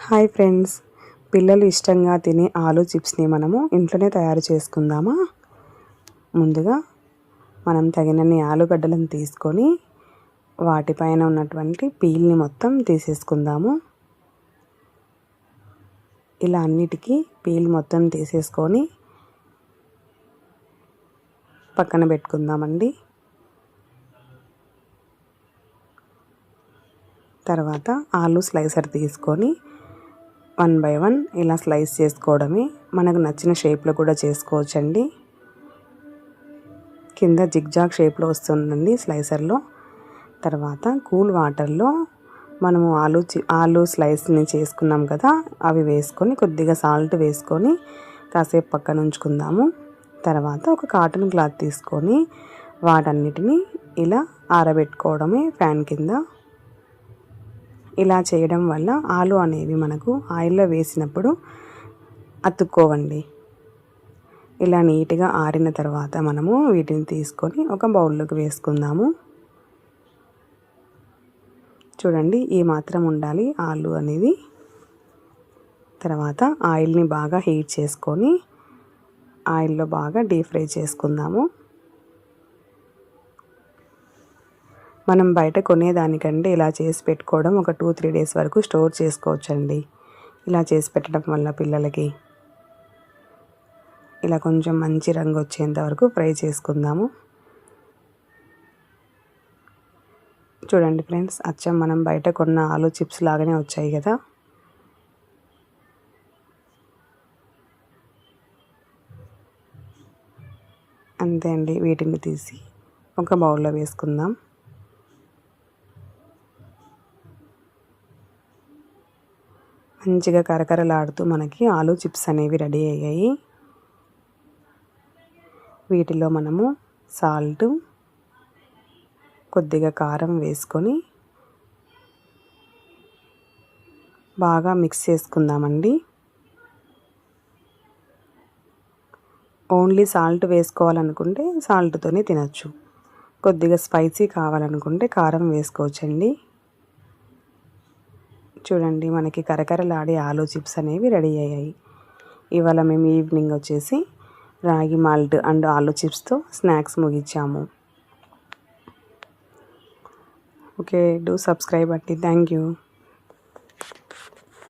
Hi friends, పిల్లలు ఇష్టంగా తినే ఆలూ చిప్స్ని మనము ఇంట్లోనే తయారు చేసుకుందామా. ముందుగా మనం తగినన్ని ఆలుగడ్డలను తీసుకొని వాటిపైన ఉన్నటువంటి పీల్ని మొత్తం తీసేసుకుందాము. ఇలా అన్నిటికీ పీల్ మొత్తం తీసేసుకొని పక్కన పెట్టుకుందామండి. తర్వాత ఆలూ స్లైసర్ తీసుకొని 1 బై 1 ఇలా స్లైస్ చేసుకోవడమే. మనకు నచ్చిన షేప్లో కూడా చేసుకోవచ్చండి. కింద జిగ్జాగ్ షేప్లో వస్తుందండి స్లైసర్లో. తర్వాత కూల్ వాటర్లో మనము ఆలూ స్లైస్ని చేసుకున్నాం కదా, అవి వేసుకొని కొద్దిగా సాల్ట్ వేసుకొని కాసేపు పక్కన ఉంచుకుందాము. తర్వాత ఒక కాటన్ క్లాత్ తీసుకొని వాటన్నిటిని ఇలా ఆరబెట్టుకోవడమే ఫ్యాన్ కింద. ఇలా చేయడం వల్ల ఆలు అనేవి మనకు ఆయిల్లో వేసినప్పుడు అతుక్కోవండి. ఇలా నీట్గా ఆరిన తర్వాత మనము వీటిని తీసుకొని ఒక బౌల్లోకి వేసుకుందాము. చూడండి, ఈ మాత్రం ఉండాలి ఆలు అనేది. తర్వాత ఆయిల్ని బాగా హీట్ చేసుకొని ఆయిల్లో బాగా డీప్ ఫ్రై చేసుకుందాము. మనం బయట కొనేదానికంటే ఇలా చేసి పెట్టుకోవడం ఒక 2-3 డేస్ వరకు స్టోర్ చేసుకోవచ్చండి. ఇలా చేసి పెట్టడం వల్ల పిల్లలకి ఇలా కొంచెం మంచి రంగు వచ్చేంత వరకు ఫ్రై చేసుకుందాము. చూడండి ఫ్రెండ్స్, అచ్చం మనం బయట కొన్న ఆలూ చిప్స్ లాగానే వచ్చాయి కదా. అంతే అండి, వీటిని తీసి ఒక బౌల్లో వేసుకుందాం. మంచిగా కరకరలాడుతూ మనకి ఆలూ చిప్స్ అనేవి రెడీ అయ్యాయి. వీటిలో మనము సాల్ట్, కొద్దిగా కారం వేసుకొని బాగా మిక్స్ చేసుకుందామండి. ఓన్లీ సాల్ట్ వేసుకోవాలనుకుంటే సాల్ట్తోనే తినచ్చు. కొద్దిగా స్పైసీ కావాలనుకుంటే కారం వేసుకోవచ్చండి. చూడండి, మనకి కరకరలాడే ఆలూ చిప్స్ అనేవి రెడీ అయ్యాయి. ఇవాళ మేము ఈవినింగ్ వచ్చేసి రాగి మాల్ట్ అండ్ ఆలూ చిప్స్తో స్నాక్స్ ముగించాము. ఓకే, డూ సబ్స్క్రైబ్ అండి. Thank you.